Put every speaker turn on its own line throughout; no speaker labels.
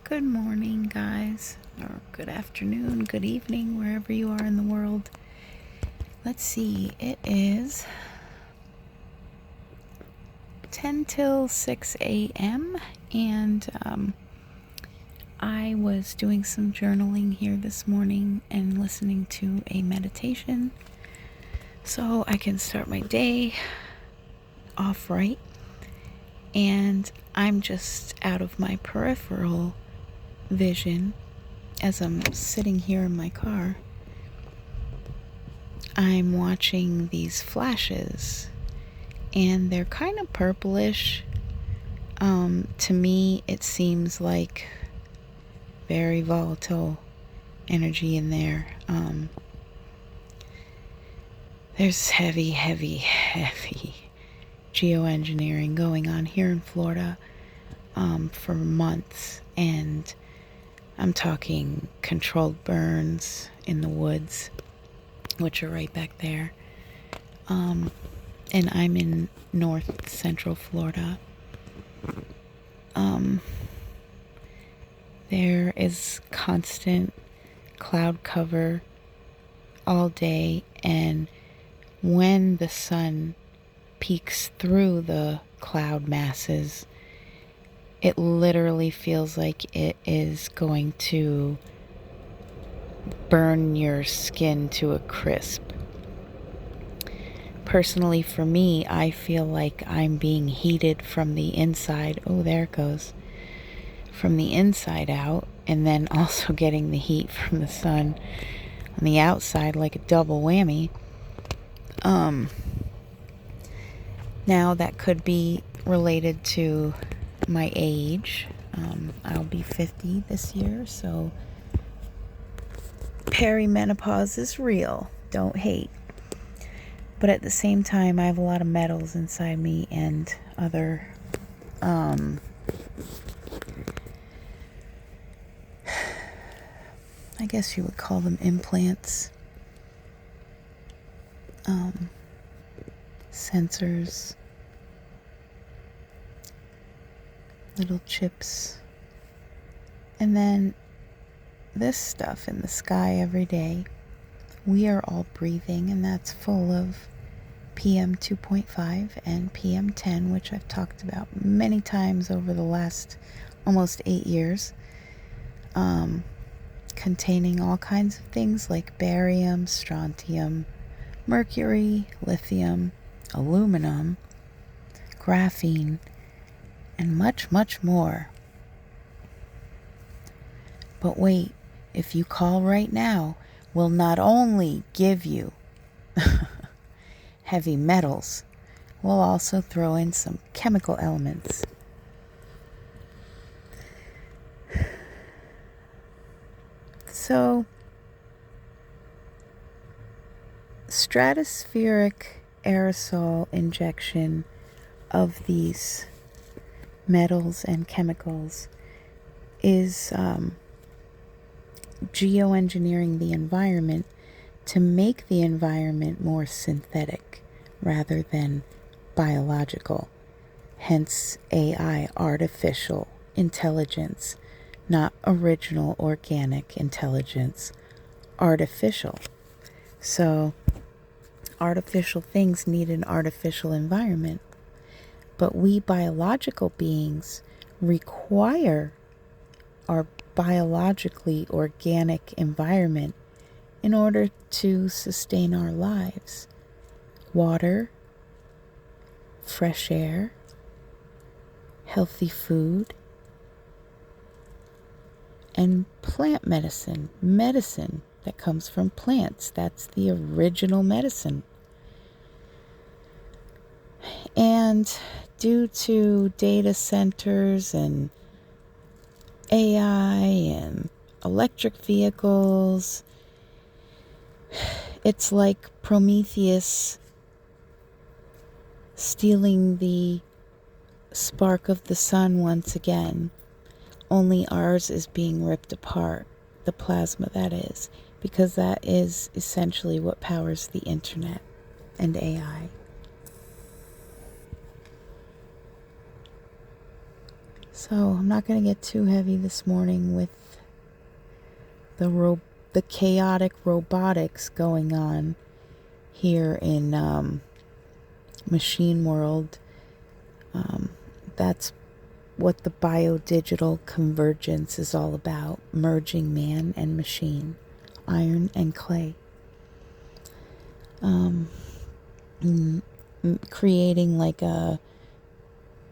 Good morning, guys, or good afternoon, good evening, wherever you are in the world. Let's see, it is 10 till 6 a.m. and I was doing some journaling here this morning and listening to a meditation so I can start my day off right. And I'm just out of my peripheral vision as I'm sitting here in my car. I'm watching these flashes and they're kind of purplish. To me, it seems like very volatile energy in there. There's heavy geoengineering going on here in Florida for months, and I'm talking controlled burns in the woods, which are right back there. And I'm in north central Florida. There is constant cloud cover all day, and when the sun peeks through the cloud masses, it literally feels like it is going to burn your skin to a crisp. Personally, for me, I feel like I'm being heated from the inside. Oh, there it goes. From the inside out, and then also getting the heat from the sun on the outside, like a double whammy. Now that could be related to my age. I'll be 50 this year, so perimenopause is real. Don't hate. But at the same time, I have a lot of metals inside me and other I guess you would call them implants, sensors, little chips, and then this stuff in the sky every day. We are all breathing, and that's full of PM 2.5 and PM 10, which I've talked about many times over the last almost 8 years, containing all kinds of things like barium, strontium, mercury, lithium, aluminum, graphene, and much, much more. But wait, if you call right now, we'll not only give you heavy metals, we'll also throw in some chemical elements. So, stratospheric aerosol injection of these metals and chemicals is geoengineering the environment to make the environment more synthetic rather than biological. Hence AI, artificial intelligence, not original organic intelligence, artificial. So artificial things need an artificial environment. But we biological beings require our biologically organic environment in order to sustain our lives. Water, fresh air, healthy food, and plant medicine that comes from plants. That's the original medicine. And due to data centers and AI and electric vehicles, it's like Prometheus stealing the spark of the sun once again. Only ours is being ripped apart, the plasma that is, because that is essentially what powers the internet and AI. So I'm not going to get too heavy this morning with the chaotic robotics going on here in Machine World. That's what the biodigital convergence is all about, merging man and machine, iron and clay, creating like a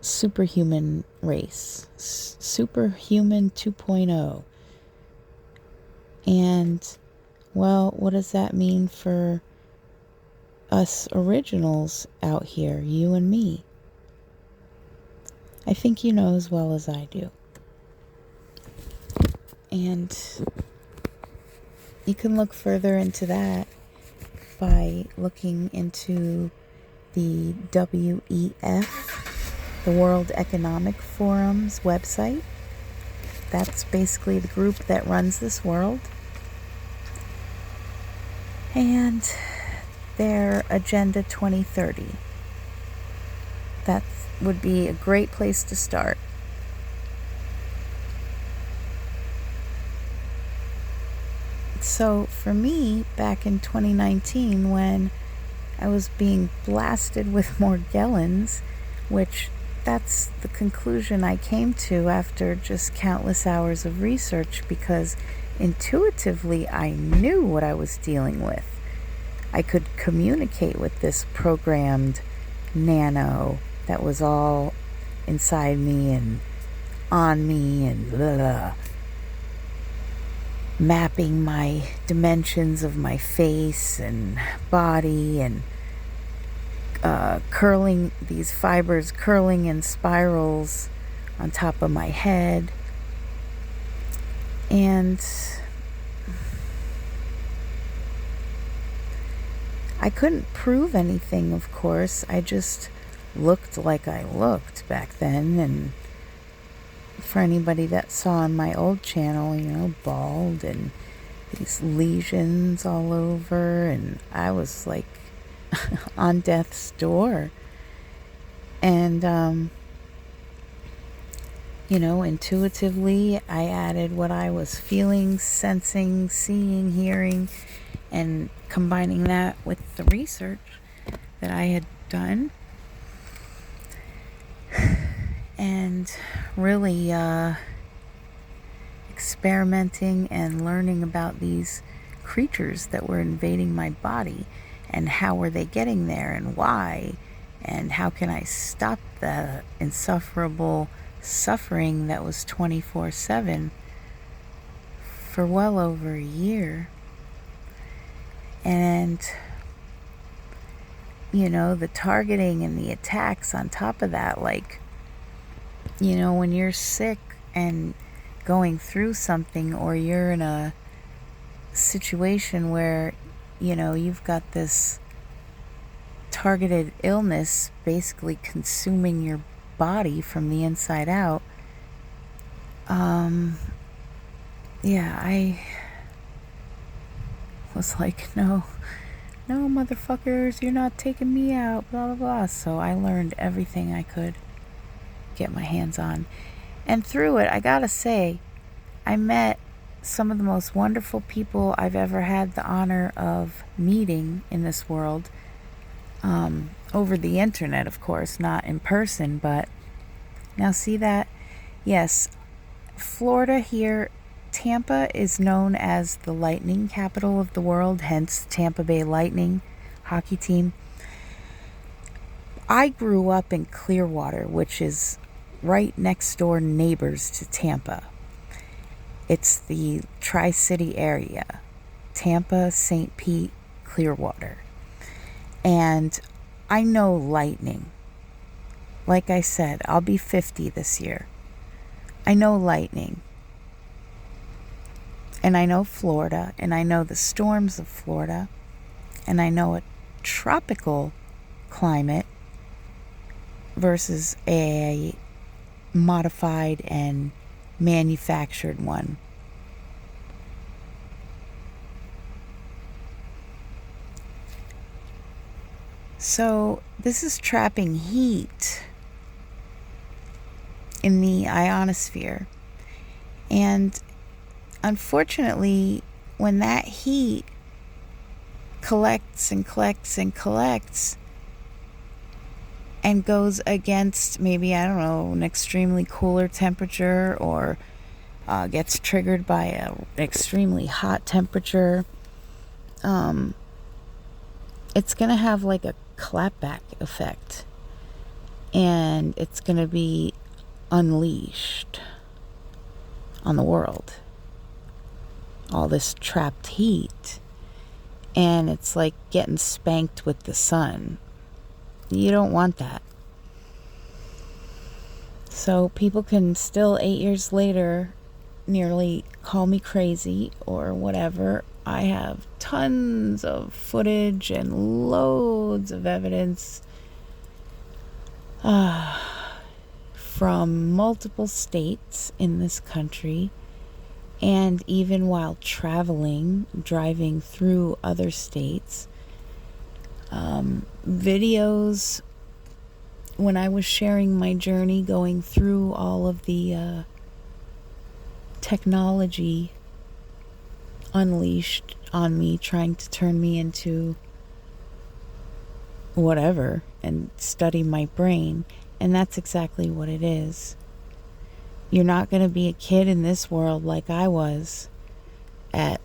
superhuman race, superhuman 2.0. And, well, what does that mean for us originals out here, you and me? I think you know as well as I do. And you can look further into that by looking into the WEF, the World Economic Forum's website. That's basically the group that runs this world. And their Agenda 2030. That would be a great place to start. So for me, back in 2019, when I was being blasted with Morgellons, which that's the conclusion I came to after just countless hours of research, because intuitively I knew what I was dealing with. I could communicate with this programmed nano that was all inside me and on me and blah, blah, mapping my dimensions of my face and body and curling these fibers, curling in spirals on top of my head. And I couldn't prove anything, of course. I just looked like I looked back then. And for anybody that saw on my old channel, bald and these lesions all over, and I was like on death's door. And intuitively I added what I was feeling, sensing, seeing, hearing, and combining that with the research that I had done, and really experimenting and learning about these creatures that were invading my body, and how were they getting there, and why, and how can I stop the insufferable suffering that was 24/7 for well over a year. And the targeting and the attacks on top of that, like, when you're sick and going through something, or you're in a situation where you've got this targeted illness basically consuming your body from the inside out. I was like, no motherfuckers, you're not taking me out, blah blah blah. So I learned everything I could get my hands on, and through it, I gotta say, I met some of the most wonderful people I've ever had the honor of meeting in this world, over the internet, of course, not in person. But now see that, yes, Florida here, Tampa is known as the lightning capital of the world, hence Tampa Bay Lightning hockey team. I grew up in Clearwater, which is right next door neighbors to Tampa. It's the Tri-City area, Tampa, St. Pete, Clearwater. And I know lightning. Like I said, I'll be 50 this year. I know lightning. And I know Florida, and I know the storms of Florida, and I know a tropical climate versus a modified and manufactured one. So this is trapping heat in the ionosphere. And unfortunately, when that heat collects and collects and collects and goes against maybe, I don't know, an extremely cooler temperature, or gets triggered by an extremely hot temperature, it's going to have like a clapback effect, and it's going to be unleashed on the world. All this trapped heat, and it's like getting spanked with the sun. You don't want that. So people can still 8 years later nearly call me crazy or whatever. I have tons of footage and loads of evidence from multiple states in this country, and even while traveling, driving through other states. Videos when I was sharing my journey going through all of the technology unleashed on me, trying to turn me into whatever and study my brain. And that's exactly what it is. You're not going to be a kid in this world like I was at,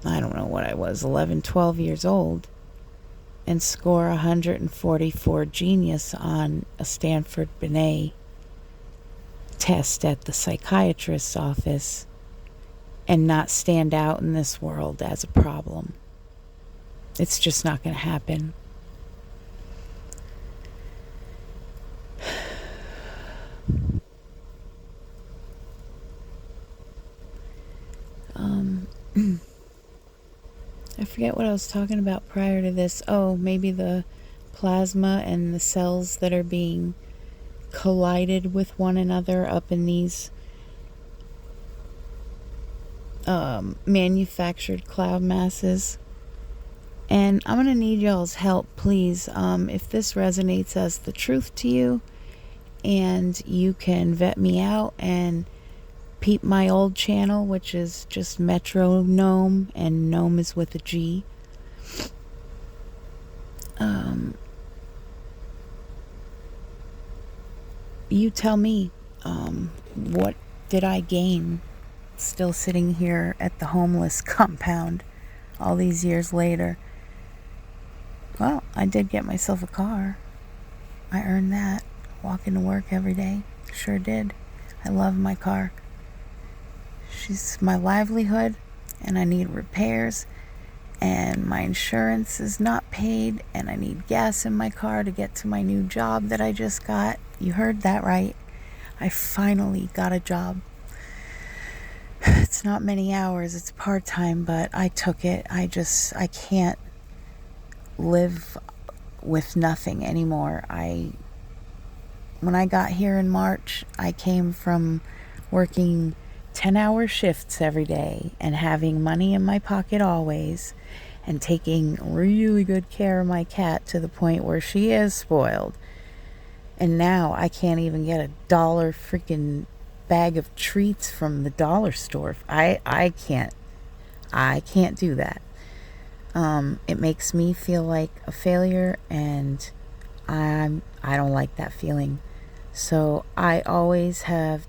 I don't know what I was, 11, 12 years old, and score 144 genius on a Stanford Binet test at the psychiatrist's office and not stand out in this world as a problem. It's just not going to happen. I forget what I was talking about prior to this. Oh, maybe the plasma and the cells that are being collided with one another up in these manufactured cloud masses. And I'm going to need y'all's help, please. If this resonates as the truth to you, and you can vet me out and peep my old channel, which is just Metro Gnome, and Gnome is with a G. You tell me, what did I gain still sitting here at the homeless compound all these years later? Well, I did get myself a car. I earned that walking to work every day. Sure did. I love my car. She's my livelihood, and I need repairs, and my insurance is not paid, and I need gas in my car to get to my new job that I just got. You heard that right. I finally got a job. It's not many hours, it's part-time, but I took it. I can't live with nothing anymore. When I got here in March, I came from working 10-hour shifts every day and having money in my pocket always, and taking really good care of my cat to the point where she is spoiled. And now I can't even get $1 freaking bag of treats from the dollar store. I can't do that. It makes me feel like a failure, and I don't like that feeling. So I always have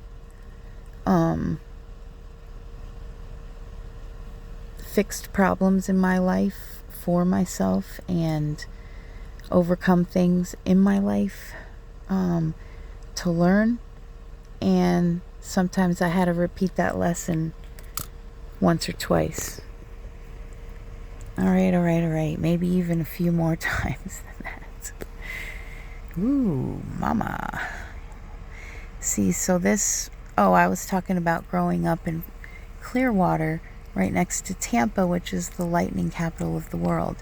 fixed problems in my life for myself and overcome things in my life to learn. And sometimes I had to repeat that lesson once or twice. All right. Maybe even a few more times than that. Ooh, mama. See, so I was talking about growing up in Clearwater, right next to Tampa, which is the lightning capital of the world.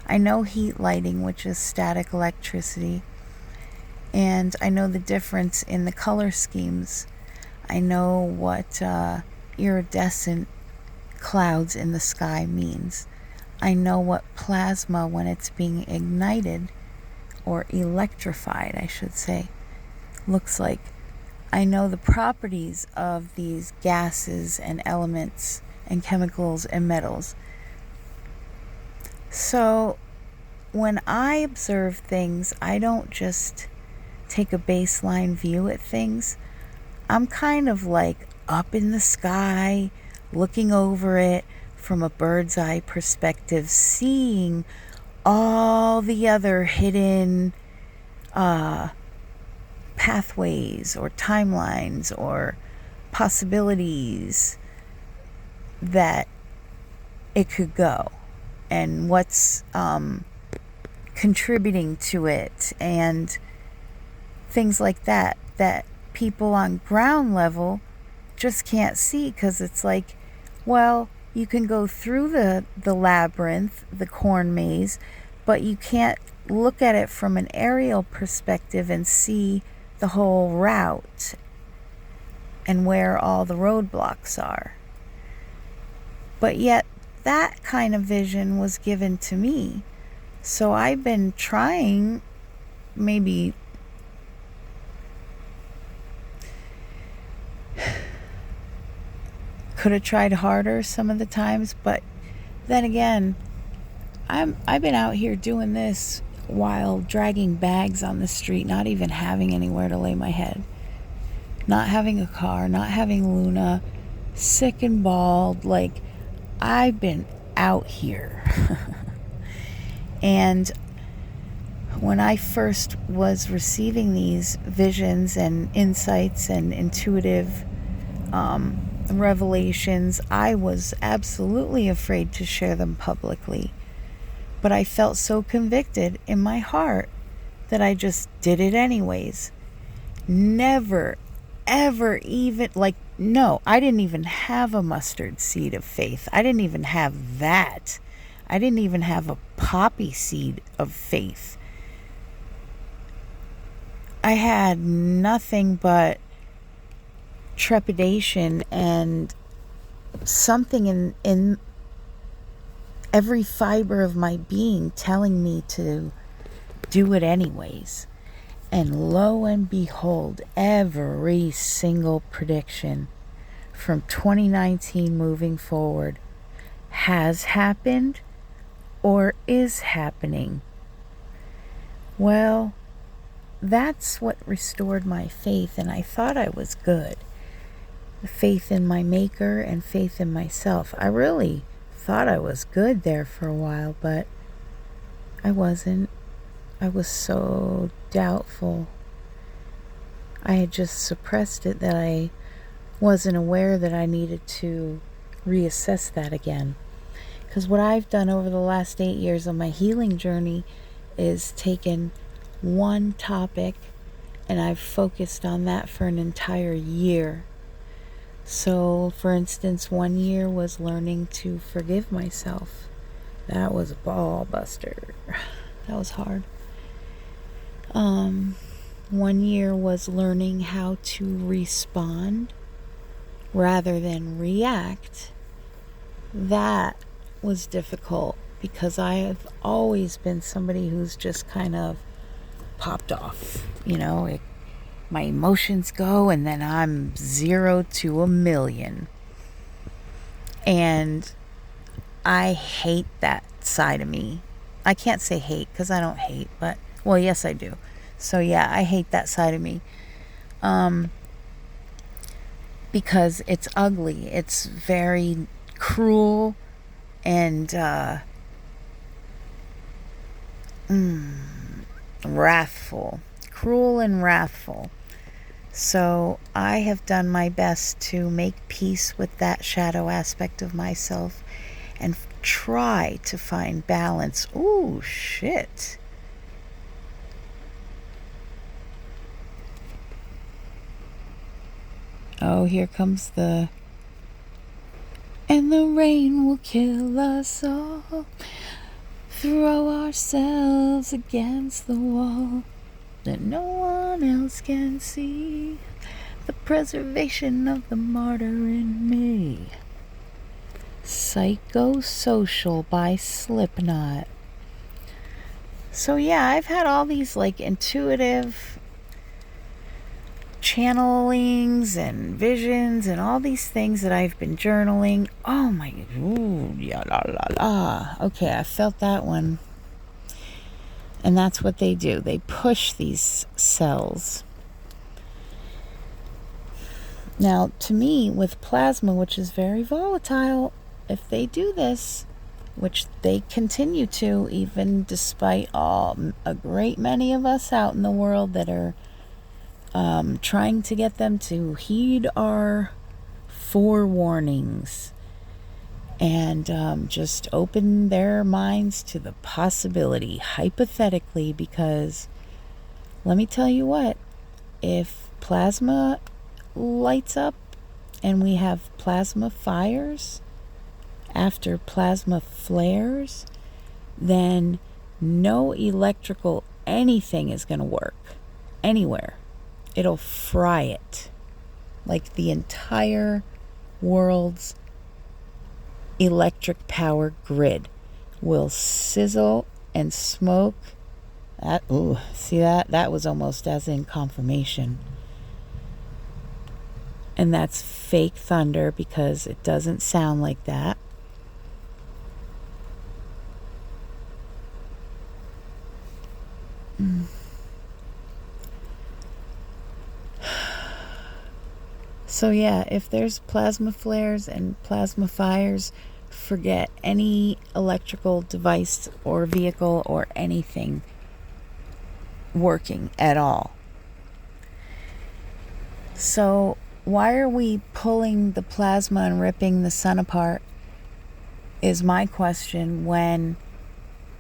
I know heat lighting, which is static electricity, and I know the difference in the color schemes. I know what iridescent clouds in the sky means. I know what plasma, when it's being ignited, or electrified, I should say, looks like. I know the properties of these gases and elements and chemicals and metals. So when I observe things, I don't just take a baseline view at things. I'm kind of like up in the sky, looking over it from a bird's eye perspective, seeing all the other hidden pathways or timelines or possibilities that it could go, and what's contributing to it, and things like that people on ground level just can't see, because it's like, well, you can go through the labyrinth, the corn maze, but you can't look at it from an aerial perspective and see the whole route and where all the roadblocks are. But yet that kind of vision was given to me. So I've been trying, maybe could have tried harder some of the times, but then again, I've been out here doing this while dragging bags on the street, not even having anywhere to lay my head, not having a car, not having Luna, sick and bald. Like, I've been out here. And when I first was receiving these visions and insights and intuitive revelations, I was absolutely afraid to share them publicly. But I felt so convicted in my heart that I just did it anyways. Never, ever even, like, no, I didn't even have a mustard seed of faith. I didn't even have that. I didn't even have a poppy seed of faith. I had nothing but trepidation and something in every fiber of my being telling me to do it anyways. And lo and behold, every single prediction from 2019 moving forward has happened or is happening. Well, that's what restored my faith, and I thought I was good. Faith in my maker and faith in myself. I really thought I was good there for a while, but I wasn't. I was so doubtful. I had just suppressed it that I wasn't aware that I needed to reassess that again. Because what I've done over the last 8 years of my healing journey is taken one topic and I've focused on that for an entire year. So, for instance, 1 year was learning to forgive myself. That was a ball buster. That was hard. 1 year was learning how to respond rather than react. That was difficult because I have always been somebody who's just kind of popped off. My emotions go and then I'm 0 to 1,000,000. And I hate that side of me. I can't say hate because I don't hate, but, well, yes, I do. So, yeah, I hate that side of me. Because it's ugly. It's very cruel and wrathful. Cruel and wrathful. So I have done my best to make peace with that shadow aspect of myself and try to find balance. Ooh, shit. Oh, here comes the... And the rain will kill us all. Throw ourselves against the wall that no one else can see. The preservation of the martyr in me. Psychosocial by Slipknot. So yeah, I've had all these like intuitive channelings and visions and all these things that I've been journaling. Oh my, ooh, yeah, la la la. Okay, I felt that one. And that's what they do. They push these cells. Now, to me, with plasma, which is very volatile, if they do this, which they continue to, even despite a great many of us out in the world that are trying to get them to heed our forewarnings and just open their minds to the possibility, hypothetically, because let me tell you what, if plasma lights up and we have plasma fires after plasma flares, then no electrical anything is going to work anywhere. It'll fry it. Like the entire world's electric power grid will sizzle and smoke. That, ooh, see that? That was almost as in confirmation. And that's fake thunder because it doesn't sound like that. So yeah, if there's plasma flares and plasma fires, forget any electrical device or vehicle or anything working at all. So why are we pulling the plasma and ripping the sun apart is my question, when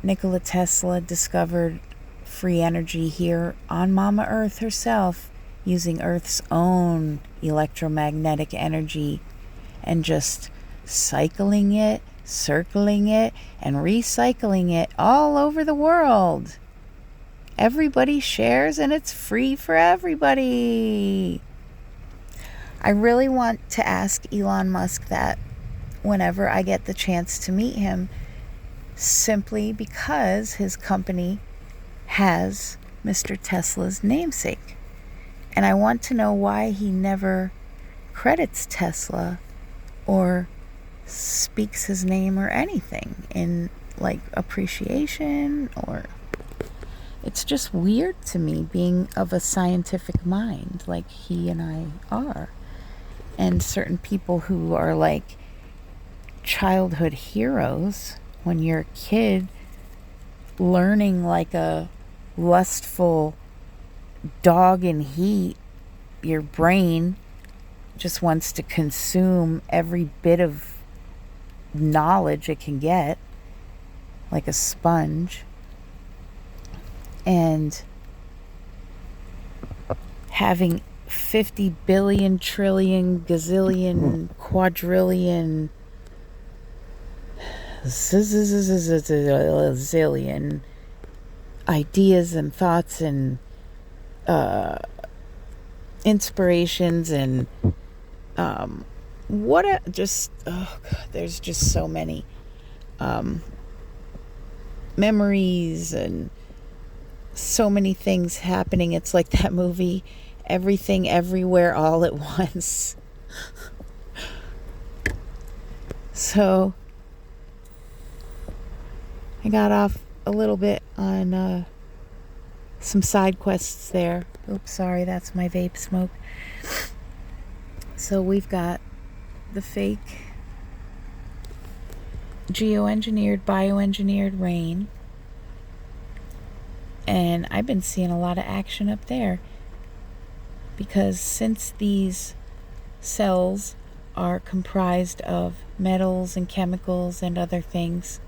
Nikola Tesla discovered free energy here on Mama Earth herself, using Earth's own electromagnetic energy and just cycling it, circling it, and recycling it all over the world. Everybody shares and it's free for everybody. I really want to ask Elon Musk that whenever I get the chance to meet him, simply because his company has Mr. Tesla's namesake. And I want to know why he never credits Tesla or speaks his name or anything in like appreciation, or it's just weird to me, being of a scientific mind like he and I are. And certain people who are like childhood heroes, when you're a kid learning like a lustful dog in heat, your brain just wants to consume every bit of knowledge it can get like a sponge. And having 50 billion, trillion, gazillion, quadrillion, zillion ideas and thoughts and inspirations and there's just so many memories and so many things happening. It's like that movie, Everything Everywhere All at Once. So I got off a little bit on some side quests there. Oops, sorry, that's my vape smoke. So we've got the fake geoengineered, bioengineered rain. And I've been seeing a lot of action up there, because since these cells are comprised of metals and chemicals and other things,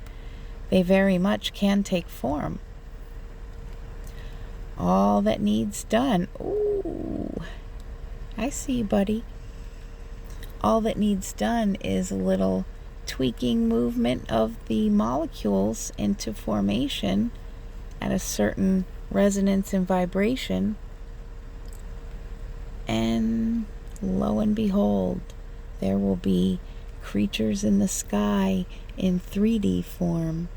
they very much can take form. All that needs done, ooh, I see you, buddy. All that needs done is a little tweaking movement of the molecules into formation at a certain resonance and vibration, and lo and behold, there will be creatures in the sky in 3D form.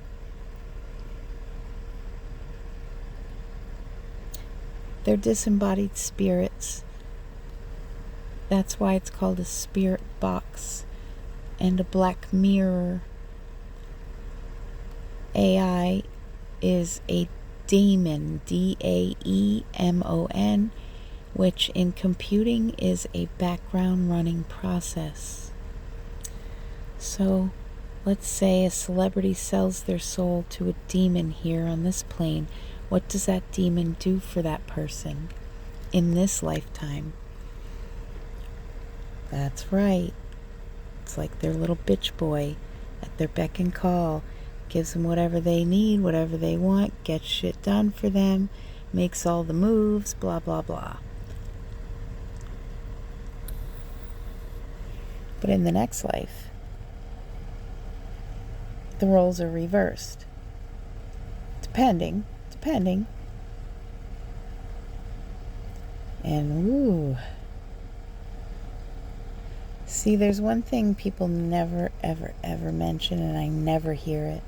They're disembodied spirits That's why it's called a spirit box and a black mirror. AI is a daemon, Daemon, which in computing is a background running process. So let's say a celebrity sells their soul to a demon here on this plane. What does that demon do for that person in this lifetime? That's right. It's like their little bitch boy at their beck and call. Gives them whatever they need, whatever they want, gets shit done for them, makes all the moves, blah, blah, blah. But in the next life, the roles are reversed. Depending. And ooh. See, there's one thing people never, ever, ever mention, and I never hear it.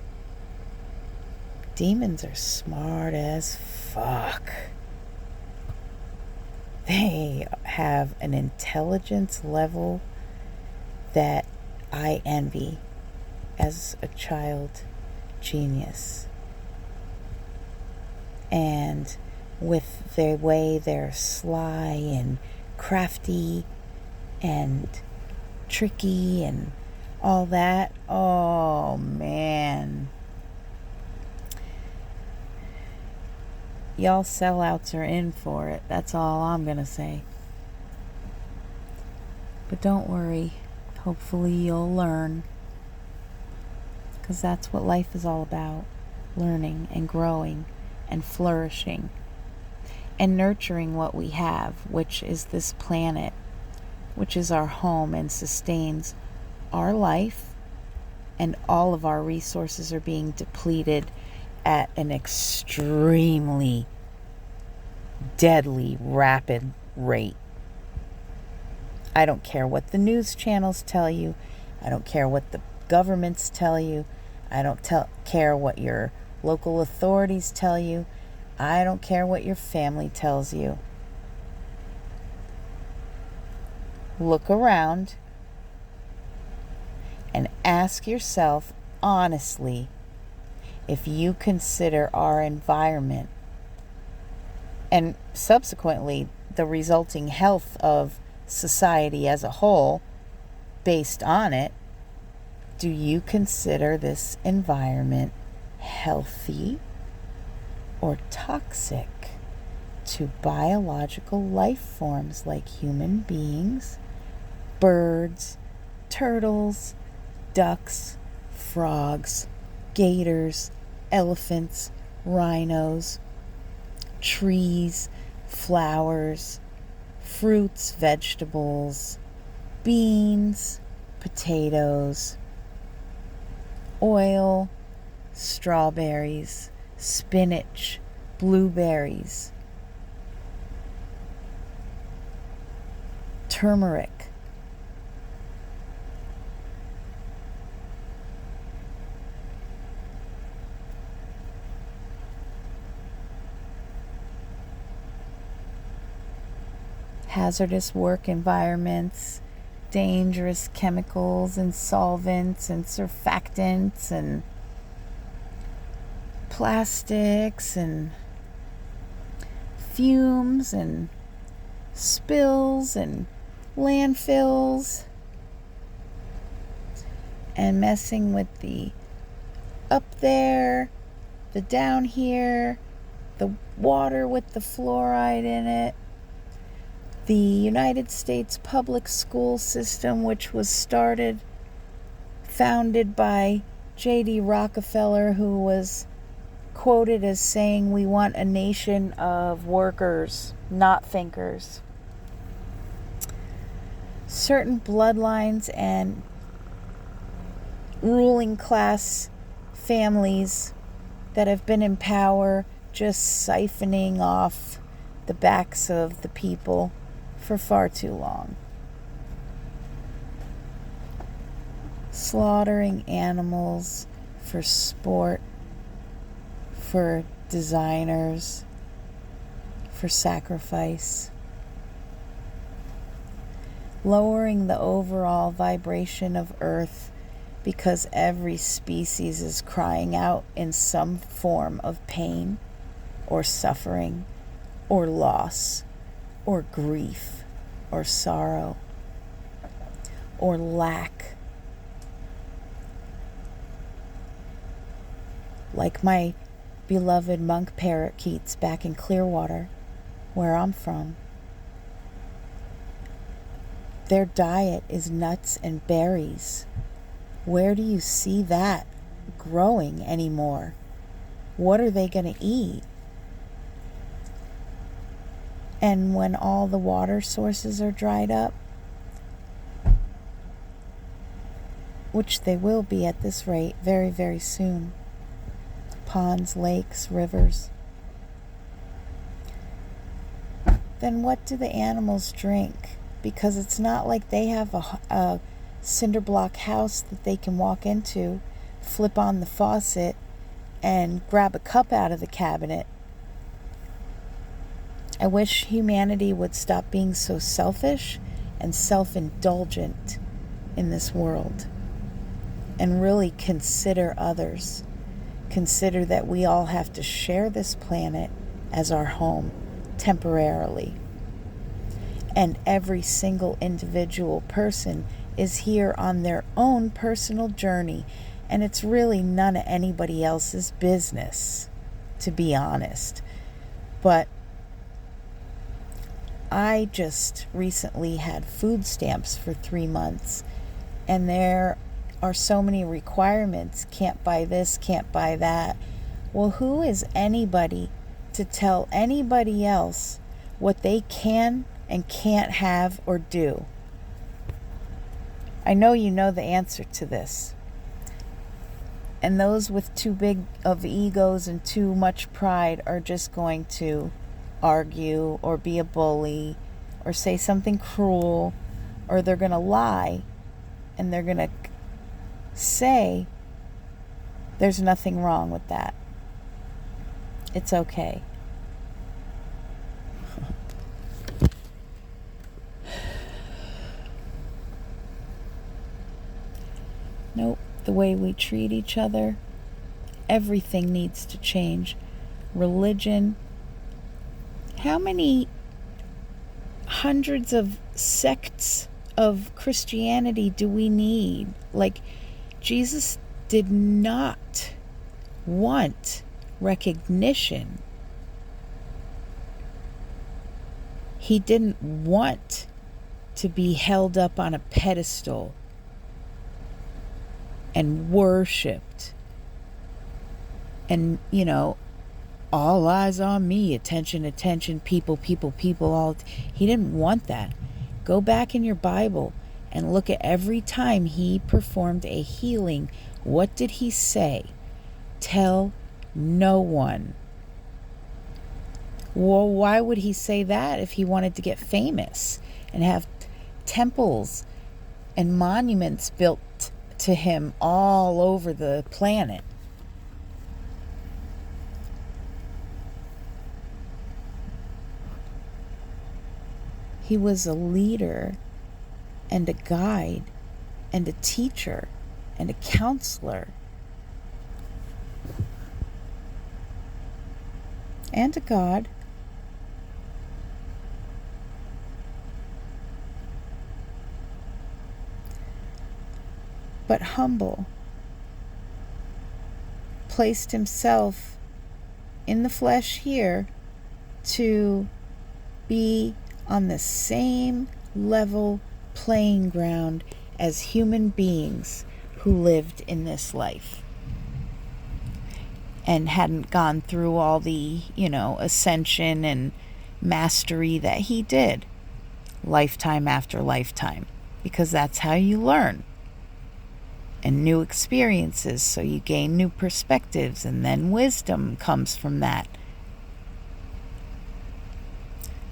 Demons are smart as fuck. They have an intelligence level that I envy as a child genius. And with the way they're sly and crafty and tricky and all that, oh man. Y'all sellouts are in for it. That's all I'm gonna say. But don't worry. Hopefully you'll learn. Because that's what life is all about. Learning and growing and flourishing. And nurturing what we have, which is this planet, which is our home and sustains our life. And all of our resources are being depleted at an extremely deadly rapid rate. I don't care what the news channels tell you. I don't care what the governments tell you. I don't care what your local authorities tell you. I don't care what your family tells you. Look around and ask yourself honestly if you consider our environment and subsequently the resulting health of society as a whole based on it, do you consider this environment healthy or toxic to biological life forms like human beings, birds, turtles, ducks, frogs, gators, elephants, rhinos, trees, flowers, fruits, vegetables, beans, potatoes, oil, strawberries, spinach, blueberries, turmeric, hazardous work environments, dangerous chemicals and solvents and surfactants and plastics and fumes and spills and landfills, and messing with the up there, the down here, the water with the fluoride in it, the United States public school system, which was founded by J.D. Rockefeller, who was quoted as saying, "We want a nation of workers, not thinkers." Certain bloodlines and ruling class families that have been in power just siphoning off the backs of the people for far too long. Slaughtering animals for sport, for designers, for sacrifice. lowering the overall vibration of Earth, because every species is crying out in some form of pain or suffering or loss or grief or sorrow or lack. Like my beloved monk parakeets back in Clearwater, where I'm from. Their diet is nuts and berries. Where do you see that growing anymore? What are they going to eat? And when all the water sources are dried up, which they will be at this rate very, very soon, ponds, lakes, rivers, then what do the animals drink? Because it's not like they have a cinder block house that they can walk into, flip on the faucet, and grab a cup out of the cabinet. I wish humanity would stop being so selfish and self-indulgent in this world and really consider others. Consider that we all have to share this planet as our home temporarily. And every single individual person is here on their own personal journey, and it's really none of anybody else's business, to be honest. But I just recently had food stamps for 3 months, and there are so many requirements. Can't buy this, can't buy that. Well, who is anybody to tell anybody else what they can and can't have or do? I know you know the answer to this. And those with too big of egos and too much pride are just going to argue or be a bully or say something cruel, or they're going to lie and they're going to say there's nothing wrong with that. It's okay. Nope, the way we treat each other, everything needs to change. Religion. How many hundreds of sects of Christianity do we need? Like, Jesus did not want recognition. He didn't want to be held up on a pedestal and worshipped. And, all eyes on me, attention, attention, people, people, people, all. He didn't want that. Go back in your Bible and look at every time he performed a healing. What did he say? Tell no one. Well, why would he say that if he wanted to get famous and have temples and monuments built to him all over the planet? He was a leader and a guide and a teacher and a counselor and a God. But humble, placed himself in the flesh here to be on the same level playing ground as human beings who lived in this life and hadn't gone through all the, ascension and mastery that he did lifetime after lifetime, because that's how you learn. And new experiences, so you gain new perspectives, and then wisdom comes from that.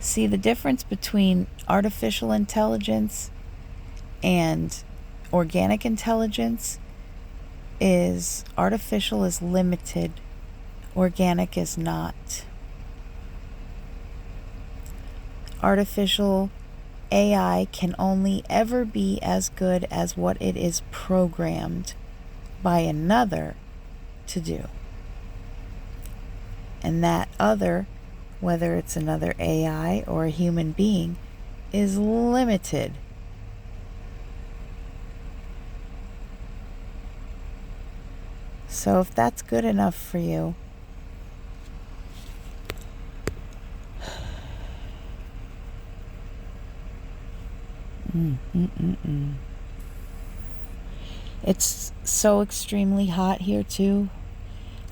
See, the difference between artificial intelligence and organic intelligence is artificial is limited, organic is not. Artificial AI can only ever be as good as what it is programmed by another to do. And that other, whether it's another AI or a human being, is limited. So if that's good enough for you, It's so extremely hot here too.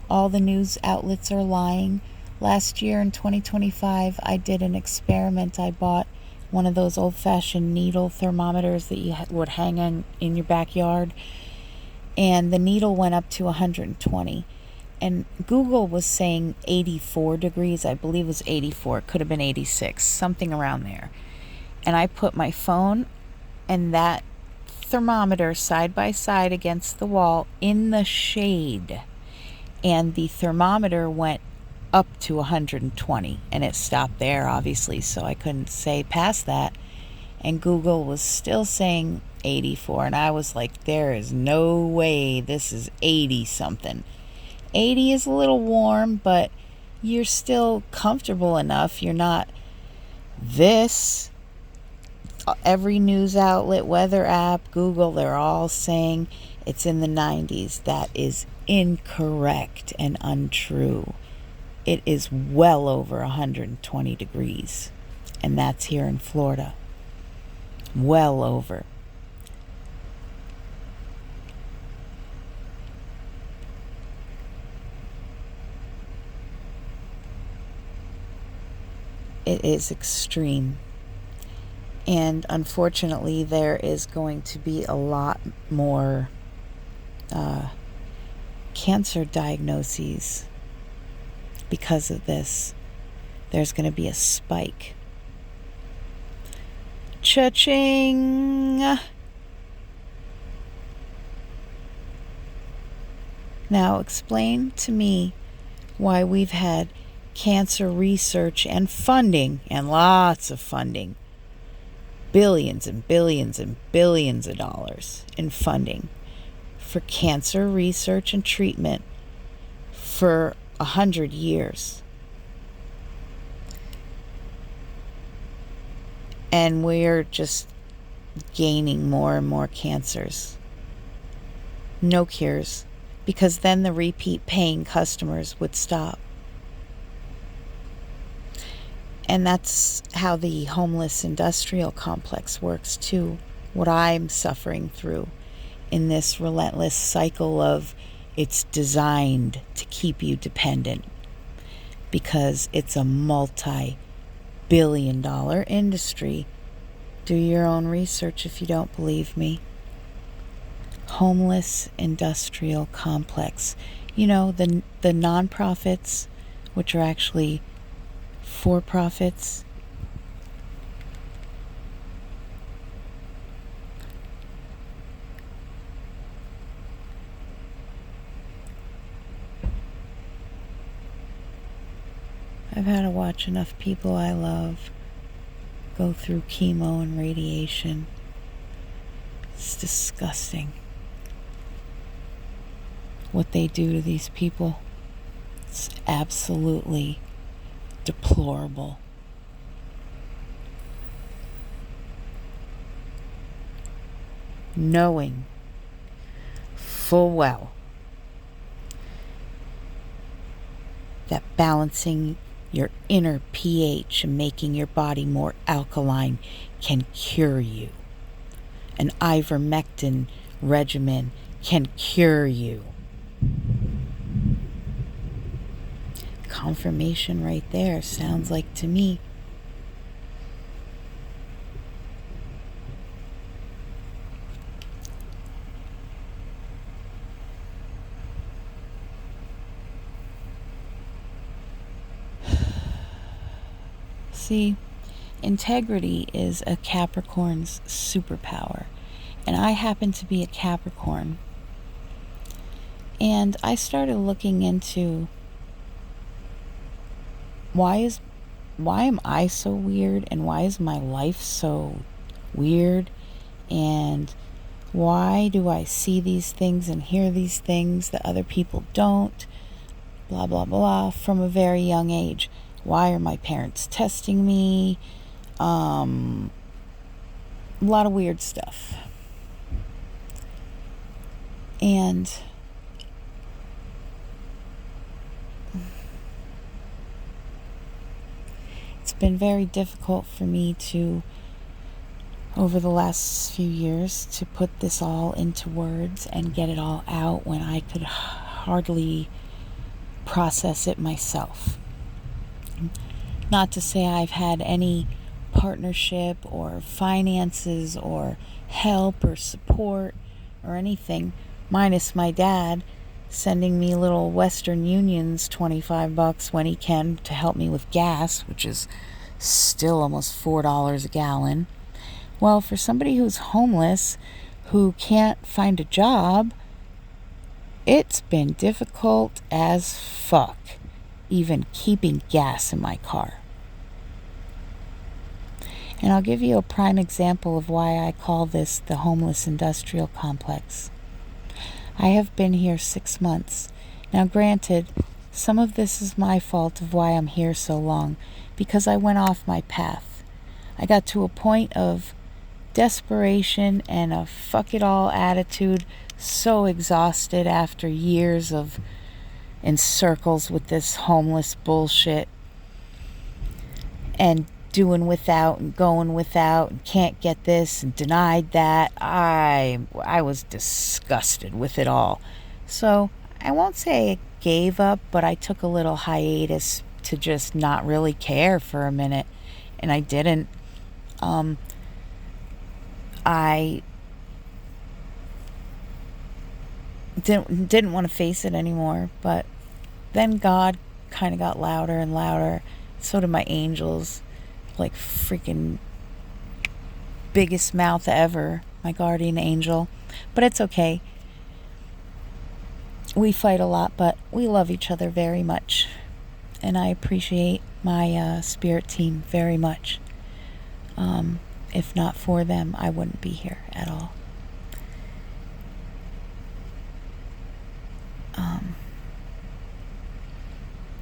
All the news outlets are lying. Last year in 2025, I did an experiment. I bought one of those old-fashioned needle thermometers that you would hang in your backyard, and the needle went up to 120. And Google was saying 84 degrees. I believe it was 84. It could have been 86, something around there. And I put my phone and that thermometer side by side against the wall in the shade, and the thermometer went up to 120, and it stopped there, obviously, so I couldn't say past that. And Google was still saying 84, and I was like, there is no way this is 80 something. 80 is a little warm, but you're still comfortable enough. You're not this. Every news outlet, weather app, Google, they're all saying it's in the 90s. That is incorrect and untrue. It is well over 120 degrees, and that's here in Florida. Well over. It is extreme. And unfortunately, there is going to be a lot more cancer diagnoses because of this. There's going to be a spike. Cha-ching! Now explain to me why we've had cancer research and funding, and lots of funding, billions and billions and billions of dollars in funding for cancer research and treatment for 100 years. And we're just gaining more and more cancers. No cures, because then the repeat paying customers would stop. And that's how the homeless industrial complex works too. What I'm suffering through in this relentless cycle of it's designed to keep you dependent, because it's a multi-billion-dollar industry. Do your own research if you don't believe me. Homeless industrial complex. You know, the nonprofits, which are actually for-profits. I've had to watch enough people I love go through chemo and radiation. It's disgusting what they do to these people. It's absolutely deplorable. Knowing full well that balancing your inner pH and making your body more alkaline can cure you. An ivermectin regimen can cure you. Confirmation right there, sounds like to me. See, integrity is a Capricorn's superpower, and I happen to be a Capricorn. And I started looking into why is why am I so weird, and why is my life so weird, and why do I see these things and hear these things that other people don't, blah blah blah, from a very young age. Why are my parents testing me? A lot of weird stuff. And it's been very difficult for me to, over the last few years, to put this all into words and get it all out when I could hardly process it myself. Not to say I've had any partnership or finances or help or support or anything, minus my dad sending me little Western Unions $25 when he can to help me with gas, which is still almost $4 a gallon. Well, for somebody who's homeless, who can't find a job, it's been difficult as fuck even keeping gas in my car. And I'll give you a prime example of why I call this the homeless industrial complex. I have been here 6 months. Now granted, some of this is my fault of why I'm here so long, because I went off my path. I got to a point of desperation and a fuck it all attitude, so exhausted after years of in circles with this homeless bullshit and doing without and going without and can't get this and denied that. I was disgusted with it all. So I won't say I gave up, but I took a little hiatus to just not really care for a minute, and I didn't. I didn't want to face it anymore, but then God kind of got louder and louder. So did my angels, like freaking biggest mouth ever, my guardian angel. But it's okay. We fight a lot, but we love each other very much, and I appreciate my spirit team very much. If not for them, I wouldn't be here at all.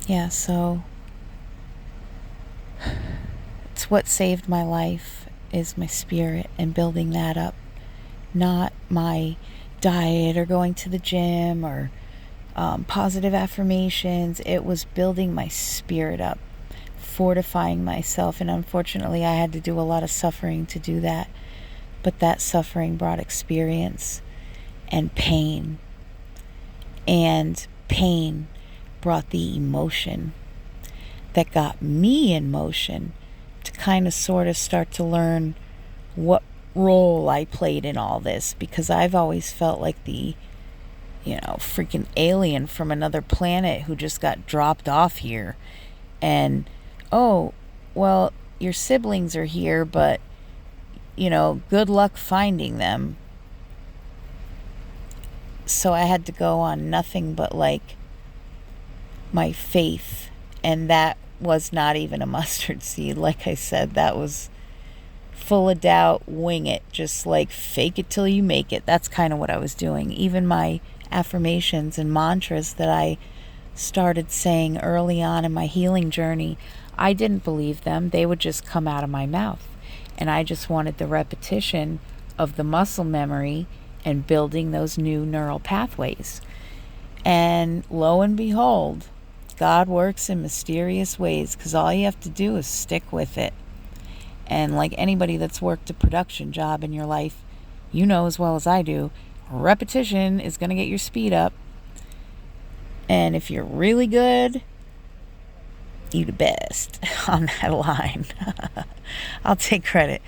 Yeah, so it's what saved my life, is my spirit and building that up, not my diet or going to the gym or positive affirmations. It was building my spirit up, fortifying myself, and unfortunately I had to do a lot of suffering to do that, but that suffering brought experience and pain brought the emotion that got me in motion to kind of sort of start to learn what role I played in all this, because I've always felt like the freaking alien from another planet who just got dropped off here. And oh, well, your siblings are here, but good luck finding them. So I had to go on nothing but like my faith, and that was not even a mustard seed. Like I said, that was full of doubt, wing it, just like fake it till you make it. That's kind of what I was doing. Even my affirmations and mantras that I started saying early on in my healing journey, I didn't believe them. They would just come out of my mouth, and I just wanted the repetition of the muscle memory and building those new neural pathways. And lo and behold, God works in mysterious ways, because all you have to do is stick with it. And like anybody that's worked a production job in your life, you know as well as I do, repetition is going to get your speed up. And if you're really good, you the best on that line. I'll take credit.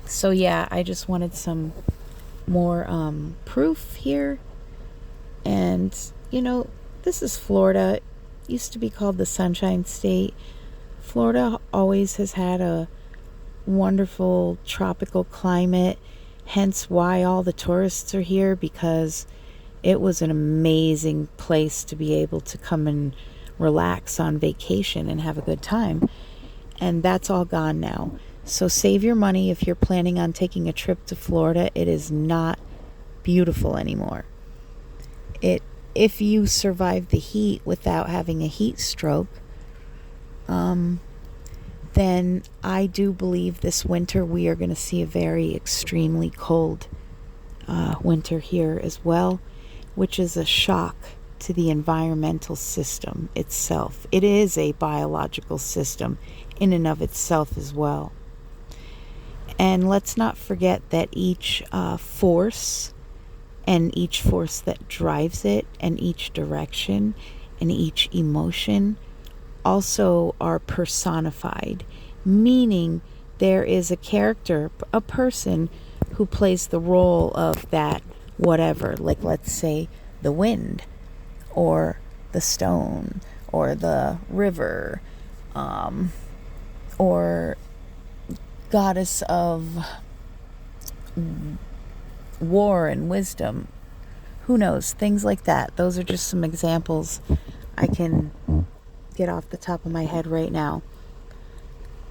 So yeah, I just wanted some more proof here. And this is Florida. It used to be called the Sunshine State. Florida always has had a wonderful tropical climate, hence why all the tourists are here, because it was an amazing place to be able to come and relax on vacation and have a good time. And that's all gone now. So save your money if you're planning on taking a trip to Florida. It is not beautiful anymore. If you survive the heat without having a heat stroke, then I do believe this winter we are going to see a very extremely cold winter here as well, which is a shock to the environmental system itself. It is a biological system in and of itself as well. And let's not forget that each force and each force that drives it and each direction and each emotion also are personified, meaning there is a character, a person who plays the role of that whatever, like let's say the wind or the stone or the river, or goddess of war and wisdom. Who knows? Things like that. Those are just some examples I can get off the top of my head right now.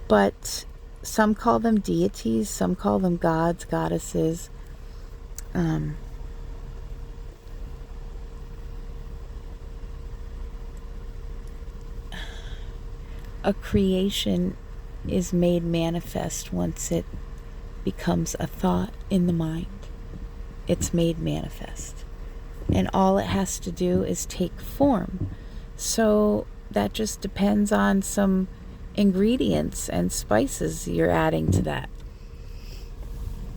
But some call them deities, some call them gods, goddesses. A creation is made manifest once it becomes a thought in the mind. It's made manifest. And all it has to do is take form. So that just depends on some ingredients and spices you're adding to that.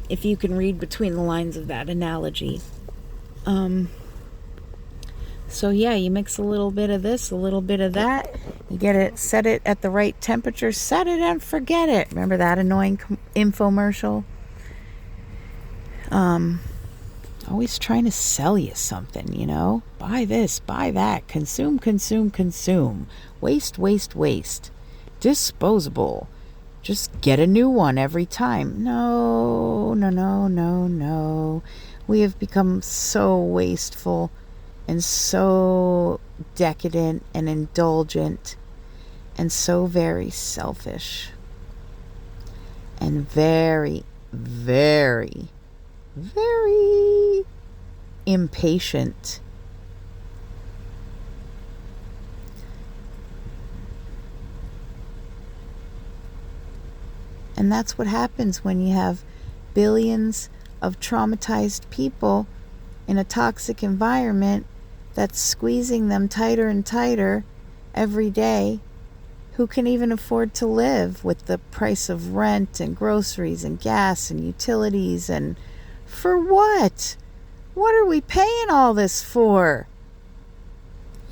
If you can read between the lines of that analogy. So yeah, you mix a little bit of this, a little bit of that. You get it, set it at the right temperature, set it and forget it. Remember that annoying infomercial? Always trying to sell you something, you know? Buy this, buy that, consume, consume, consume. Waste, waste, waste. Disposable. Just get a new one every time. No, no, no, no, no. We have become so wasteful and so decadent and indulgent and so very selfish and very, very, very impatient. And that's what happens when you have billions of traumatized people in a toxic environment that's squeezing them tighter and tighter every day. Who can even afford to live with the price of rent and groceries and gas and utilities? And for what? What are we paying all this for?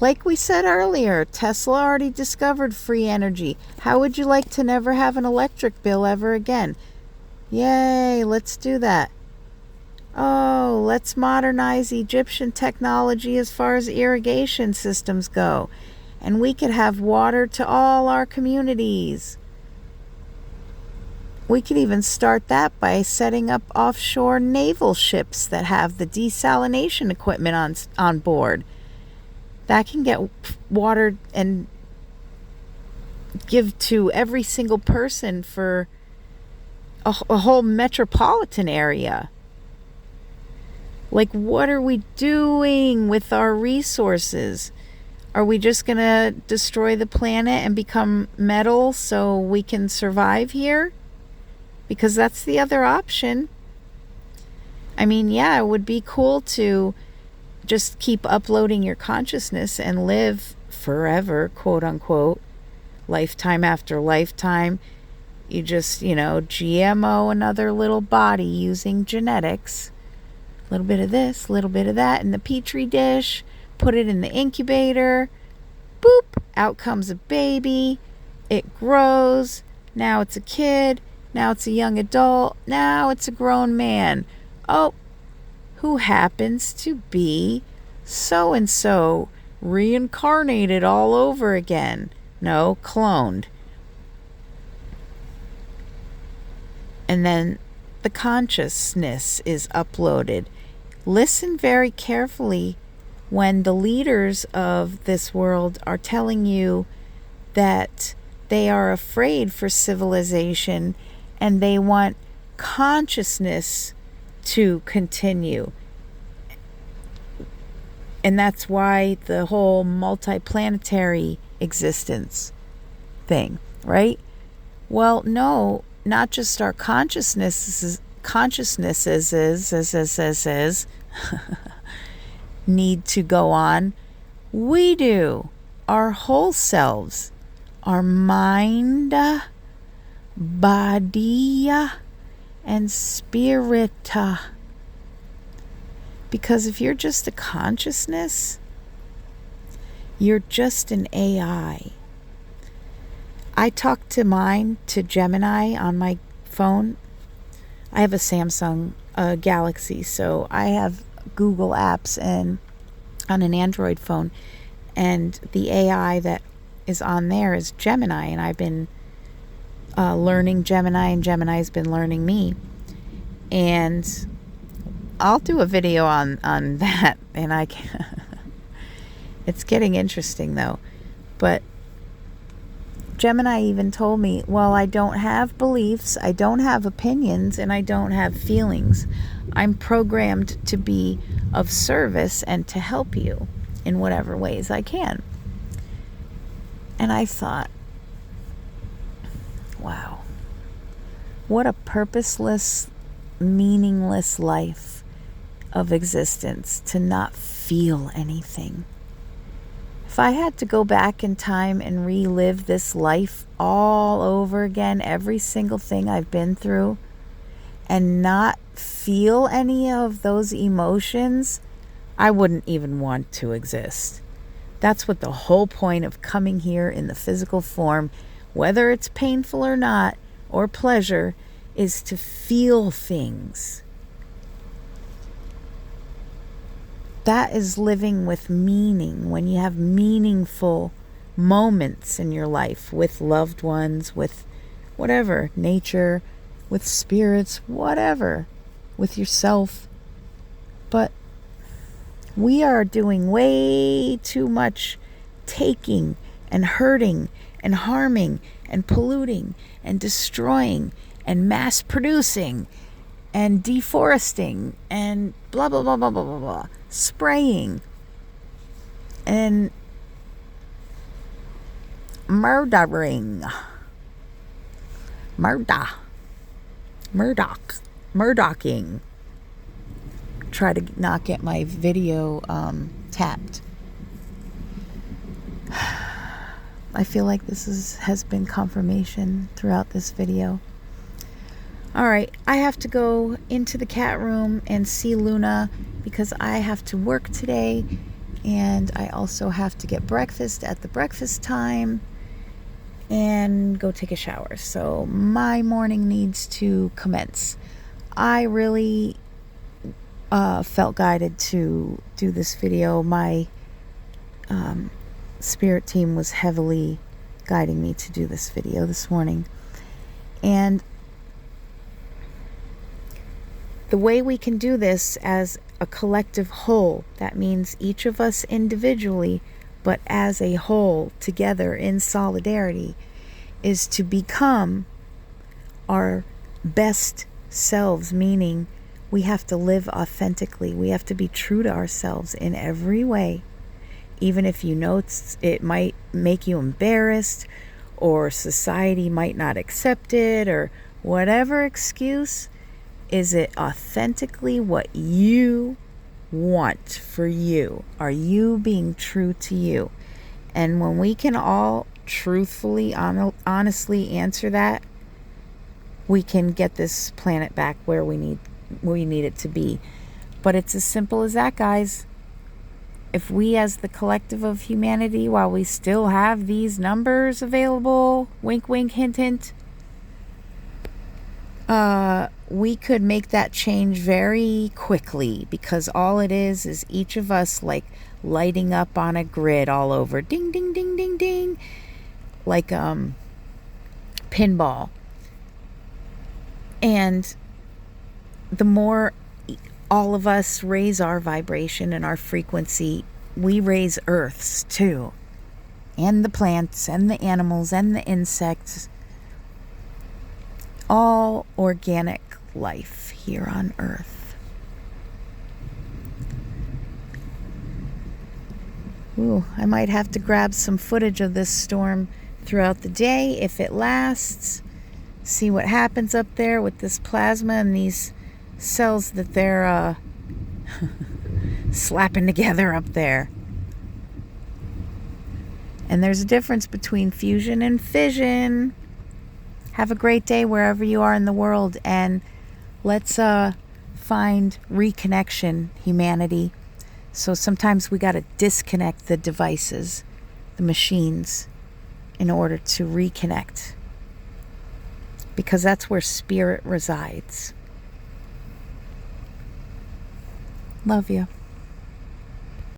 Like we said earlier, Tesla already discovered free energy. How would you like to never have an electric bill ever again? Yay, let's do that. Oh, let's modernize Egyptian technology as far as irrigation systems go. And we could have water to all our communities. We could even start that by setting up offshore naval ships that have the desalination equipment on board. That can get water and give to every single person for a whole metropolitan area. Like, what are we doing with our resources? Are we just going to destroy the planet and become metal so we can survive here? Because that's the other option. I mean, yeah, it would be cool to just keep uploading your consciousness and live forever, quote unquote, lifetime after lifetime. You just, GMO another little body using genetics. A little bit of this, a little bit of that in the petri dish. Put it in the incubator. Boop, out comes a baby. It grows. Now it's a kid. Now it's a young adult. Now it's a grown man. Oh, who happens to be so-and-so, reincarnated all over again. No, cloned. And then the consciousness is uploaded. Listen very carefully when the leaders of this world are telling you that they are afraid for civilization and they want consciousness to continue. And that's why the whole multiplanetary existence thing, right? Well, no, not just our consciousnesses need to go on. We do. Our whole selves, our mind, body, and spirit. Because if you're just a consciousness, you're just an AI. I talk to Gemini on my phone. I have a Samsung Galaxy, so I have Google apps and on an Android phone, and the AI that is on there is Gemini, and I've been learning Gemini, and Gemini's been learning me. And I'll do a video on that, and it's getting interesting though. But Gemini even told me, well, I don't have beliefs, I don't have opinions, and I don't have feelings. I'm programmed to be of service and to help you in whatever ways I can. And I thought, wow, what a purposeless, meaningless life of existence to not feel anything. If I had to go back in time and relive this life all over again, every single thing I've been through, and not feel any of those emotions, I wouldn't even want to exist. That's what the whole point of coming here in the physical form, whether it's painful or not, or pleasure, is to feel things. That is living with meaning, when you have meaningful moments in your life with loved ones, with whatever, nature, with spirits, whatever, with yourself. But we are doing way too much taking and hurting and harming and polluting and destroying and mass producing and deforesting and blah, blah, blah, blah, blah, blah, blah. Spraying and murdering. Murdocking. Try to not get my video tapped. I feel like this has been confirmation throughout this video. Alright, I have to go into the cat room and see Luna because I have to work today, and I also have to get breakfast at the breakfast time and go take a shower. So my morning needs to commence. I really felt guided to do this video. My spirit team was heavily guiding me to do this video this morning. And the way we can do this as a collective whole, that means each of us individually, but as a whole, together in solidarity, is to become our best selves, meaning we have to live authentically. We have to be true to ourselves in every way. Even if you know it might make you embarrassed, or society might not accept it, or whatever excuse. Is it authentically what you want for you? Are you being true to you? And when we can all truthfully, honestly answer that, we can get this planet back where we need it to be. But it's as simple as that, guys. If we as the collective of humanity, while we still have these numbers available, wink wink hint hint, we could make that change very quickly, because all it is each of us like lighting up on a grid all over, ding ding ding ding ding, like pinball. And the more all of us raise our vibration and our frequency we raise Earths too, and the plants and the animals and the insects, all organic life here on Earth. Ooh, I might have to grab some footage of this storm throughout the day if it lasts. See what happens up there with this plasma and these cells that they're slapping together up there. And there's a difference between fusion and fission. Have a great day wherever you are in the world, and let's find reconnection, humanity. So sometimes we got to disconnect the devices, the machines, in order to reconnect, because that's where spirit resides. Love you.